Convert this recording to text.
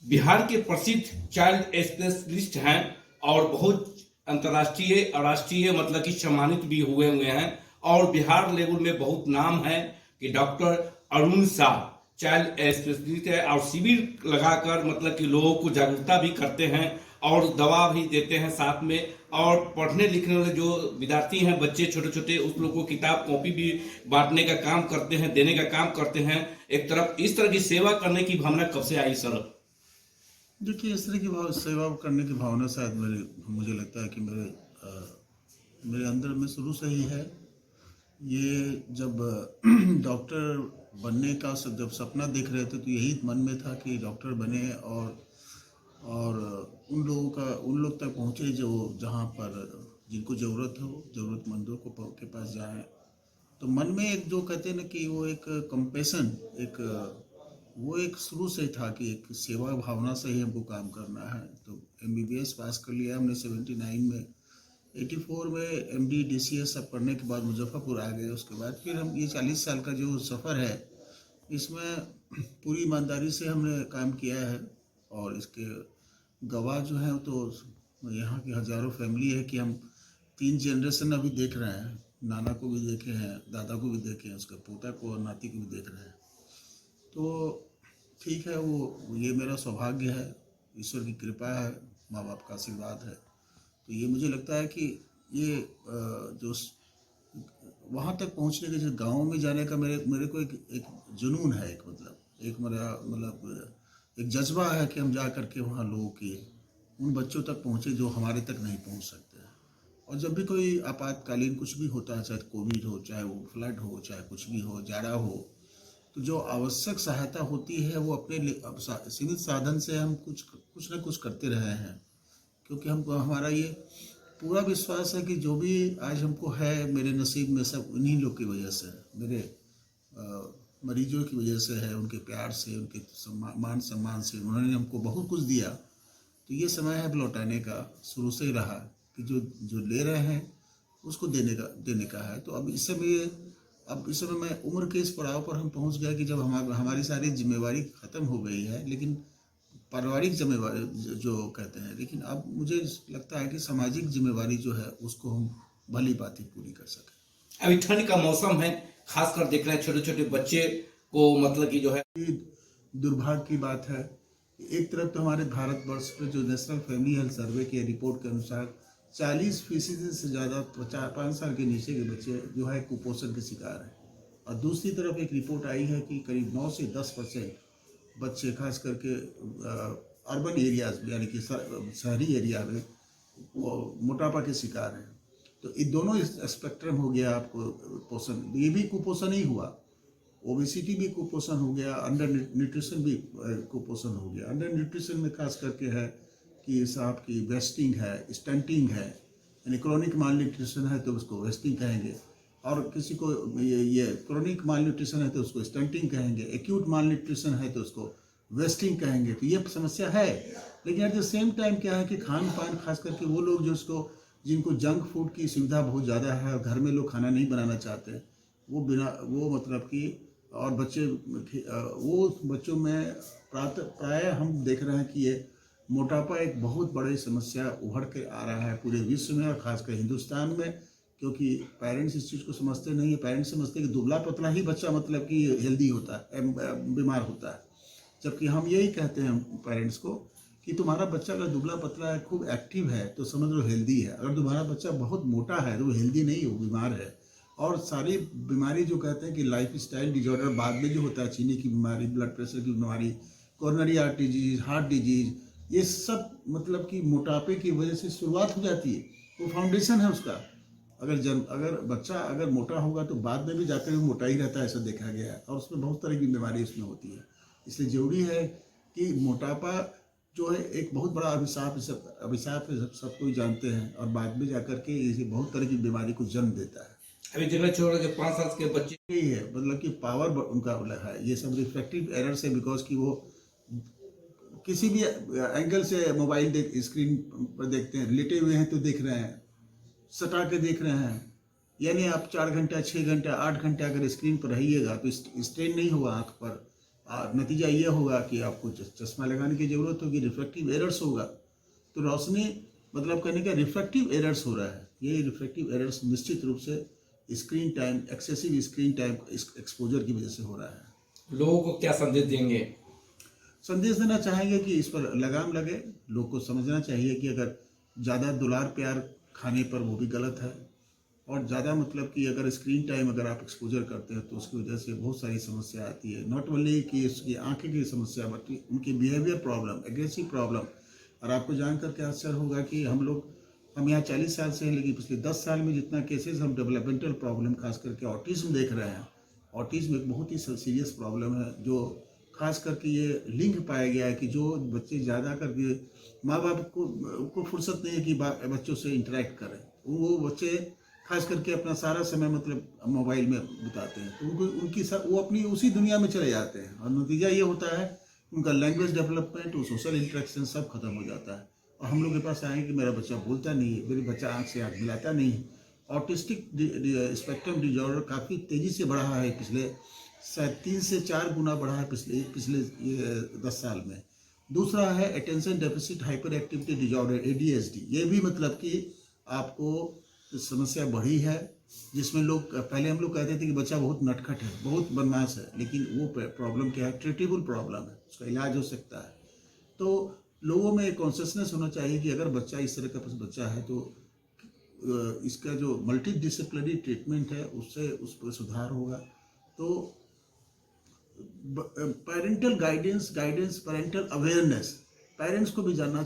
बिहार के प्रसिद्ध child specialist हैं और बहुत अंतर्राष्ट्रीय और राष्ट्रीय मतलब कि सम्मानित भी हुए हैं। और बिहार लेवल में बहुत नाम है कि doctor Arun Shah child specialist है और शिविर लगाकर मतलब कि लोगों को जागरूकता भी करते हैं और दवा भी देते हैं साथ में। और पढ़ने लिखने वाले जो विद्यार्थी हैं, बच्चे छोटे छोटे, उस लोगों को किताब कॉपी भी बांटने का काम करते हैं, देने का काम करते हैं। एक तरफ इस तरह की सेवा करने की भावना कब से आई सर? देखिए, इस तरह की सेवा करने की भावना शायद मुझे लगता है कि मेरे अंदर में शुरू से ही है। ये जब डॉक्टर बनने का जब सपना देख रहे थे तो यही मन में था कि डॉक्टर बने और उन लोग तक पहुँचे जो जहाँ पर जिनको ज़रूरत हो, ज़रूरतमंदों के पास जाएं। तो मन में एक जो कहते हैं ना कि वो एक कंपैशन, वो एक शुरू से था कि एक सेवा भावना से ही हमको काम करना है। तो MBBS पास कर लिया हमने 79 में। 84 में MD DCS सब पढ़ने के बाद मुजफ्फरपुर आ गए। उसके बाद फिर हम ये 40 साल का जो सफ़र है, इसमें पूरी ईमानदारी से हमने काम किया है। और इसके गवाह जो हैं तो यहाँ की हज़ारों फैमिली है कि हम 3 जनरेशन अभी देख रहे हैं। नाना को भी देखे हैं, दादा को भी देखे हैं, उसके पोता को और नाती को भी देख रहे हैं। तो ठीक है, वो ये मेरा सौभाग्य है, ईश्वर की कृपा है, माँ बाप का आशीर्वाद है। तो ये मुझे लगता है कि ये जो वहाँ तक पहुँचने के, जो गाँव में जाने का मेरे को एक जुनून है, एक मेरा एक जज्बा है कि हम जा कर के वहाँ लोगों के उन बच्चों तक पहुँचे जो हमारे तक नहीं पहुँच सकते हैं। और जब भी कोई आपातकालीन कुछ भी होता है, चाहे कोविड हो, चाहे वो फ्लड हो, चाहे कुछ भी हो, जाड़ा हो, तो जो आवश्यक सहायता होती है वो अपने सीमित साधन से हम कुछ न कुछ करते रहे हैं। क्योंकि हमको हमारा ये पूरा विश्वास है कि जो भी आज हमको है मेरे नसीब में, सब उन्हीं लोग की वजह से, मेरे मरीजों की वजह से है, उनके प्यार से, उनके मान सम्मान से। उन्होंने हमको बहुत कुछ दिया। तो ये समय है अब लौटाने का, शुरू से ही रहा कि जो ले रहे हैं उसको देने का है। तो अब इस समय मैं उम्र के इस पड़ाव पर हम पहुंच गए कि जब हमारी सारी जिम्मेवारी ख़त्म हो गई है, लेकिन पारिवारिक जिम्मेवारी जो कहते हैं, लेकिन अब मुझे लगता है कि सामाजिक जिम्मेवारी जो है उसको हम भली भांति पूरी कर सकें। अभी ठंड का मौसम है, खासकर देख रहे हैं छोटे छोटे बच्चे को मतलब कि जो है, दुर्भाग्य की बात है। एक तरफ तो हमारे भारतवर्ष में जो नेशनल फैमिली हेल्थ सर्वे के रिपोर्ट के अनुसार 40% से ज़्यादा 5 साल के नीचे के बच्चे जो है कुपोषण के शिकार हैं। और दूसरी तरफ एक रिपोर्ट आई है कि करीब 9 से 10% बच्चे, खास करके अर्बन एरियाज यानी कि शहरी एरिया में, वो मोटापा के शिकार हैं। तो ये दोनों स्पेक्ट्रम हो गया आपको पोषण, ये भी कुपोषण ही हुआ। ओबेसिटी भी कुपोषण हो गया, अंडर न्यूट्रिशन भी कुपोषण हो गया। अंडर न्यूट्रिशन में खास करके है कि साहब की वेस्टिंग है, स्टंटिंग है, यानी क्रोनिक माल न्यूट्रिशन है तो उसको वेस्टिंग कहेंगे, और किसी को ये क्रोनिक माल न्यूट्रिशन है तो उसको स्टंटिंग कहेंगे, एक्यूट माल न्यूट्रिशन है तो उसको वेस्टिंग कहेंगे। तो ये समस्या है। लेकिन एट द सेम टाइम क्या है कि खान पान, खास करके वो लोग जिनको जंक फूड की सुविधा बहुत ज़्यादा है और घर में लोग खाना नहीं बनाना चाहते, वो मतलब कि, और वो बच्चों में प्रायः हम देख रहे हैं कि ये मोटापा एक बहुत बड़ी समस्या उभर के आ रहा है पूरे विश्व में और खासकर हिंदुस्तान में। क्योंकि पेरेंट्स इस चीज़ को समझते नहीं है। पेरेंट्स समझते हैं कि दुबला पतला ही बच्चा मतलब कि हेल्दी होता है, बीमार होता है। जबकि हम यही कहते हैं पेरेंट्स को कि तुम्हारा बच्चा अगर दुबला पतला है, खूब एक्टिव है, तो समझ लो हेल्दी है। अगर तुम्हारा बच्चा बहुत मोटा है तो वो हेल्दी नहीं, वो बीमार है। और सारी बीमारी जो कहते हैं कि लाइफ स्टाइल डिजॉर्डर बाद में जो होता है, चीनी की बीमारी, ब्लड प्रेशर की बीमारी, coronary artery disease, heart disease, ये सब मतलब कि मोटापे की वजह से शुरुआत हो जाती है। वो फाउंडेशन है उसका। अगर बच्चा अगर मोटा होगा तो बाद में भी जाकर वो मोटा ही रहता है, ऐसा देखा गया है। और उसमें बहुत तरह की बीमारी उसमें होती है। इसलिए जरूरी है कि मोटापा जो है एक बहुत बड़ा अभिशाप है, सब कोई जानते हैं, और बाद में जाकर के ये बहुत तरह की बीमारी को जन्म देता है। अभी जगह छोड़ के 5 साल के बच्चे, यही है मतलब कि पावर उनका है, ये सब रिफ्लेक्टिव एरर से, बिकॉज कि वो किसी भी एंगल से मोबाइल स्क्रीन पर देखते हैं, लेटे हुए हैं तो देख रहे हैं, सटा के देख रहे हैं। यानी आप 4 घंटा, 6 घंटा, 8 घंटा अगर स्क्रीन पर रहिएगा तो स्ट्रेन नहीं हुआ आँख पर, नतीजा ये होगा कि आपको चश्मा लगाने की ज़रूरत होगी, रिफ्रैक्टिव एरर्स होगा। तो रोशनी मतलब कहने का रिफ्रैक्टिव एरर्स हो रहा है। ये रिफ्रैक्टिव एरर्स निश्चित रूप से screen time, excessive screen time exposure की वजह से हो रहा है। लोगों को क्या संदेश देंगे? संदेश देना चाहेंगे कि इस पर लगाम लगे। लोग को समझना चाहिए कि अगर ज़्यादा दुलार प्यार खाने पर वो भी गलत है, और ज़्यादा मतलब कि अगर स्क्रीन टाइम अगर आप एक्सपोजर करते हैं तो उसकी वजह से बहुत सारी समस्या आती है। नॉट ओनली कि उसकी आंखें की समस्या, बल्कि उनकी बिहेवियर प्रॉब्लम, एग्रेसिव प्रॉब्लम। और आपको जान करके आश्चर्य होगा कि हम यहाँ 40 साल से हैं, लेकिन पिछले 10 साल में जितना केसेस हम डेवलपमेंटल प्रॉब्लम खास करके ऑटिज्म देख रहे हैं। ऑटिज्म एक बहुत ही सीरियस प्रॉब्लम है, जो खास करके ये लिंक पाया गया है कि जो बच्चे ज़्यादा करके माँ बाप को फुर्सत नहीं है कि बच्चों से इंटरेक्ट करें। वो बच्चे खास करके अपना सारा समय मतलब मोबाइल में बिताते हैं, तो वो अपनी उसी दुनिया में चले जाते हैं, और नतीजा ये होता है उनका लैंग्वेज डेवलपमेंट, वो सोशल इंटरेक्शन सब खत्म हो जाता है। और हम लोग के पास आएँ कि मेरा बच्चा बोलता नहीं है, मेरा बच्चा आँख से आँख मिलाता नहीं है। ऑटिस्टिक स्पेक्ट्रम डिजॉर्डर काफ़ी तेज़ी से बढ़ा है, पिछले शायद 3 से 4 गुना बढ़ा है पिछले 10 साल में। दूसरा है attention deficit hyper activity disorder, ADHD। ये भी मतलब कि आपको समस्या बढ़ी है, जिसमें पहले हम लोग कहते थे कि बच्चा बहुत नटखट है, बहुत बदमाश है, लेकिन वो प्रॉब्लम क्या है, ट्रीटेबल प्रॉब्लम है, उसका इलाज हो सकता है। तो लोगों में एक कॉन्शियसनेस होना चाहिए कि अगर बच्चा इस तरह का बच्चा है तो इसका जो मल्टी डिसिप्लिनरी ट्रीटमेंट है उससे उस पर सुधार होगा। तो parental guidance, parental awareness, parents को भी जानना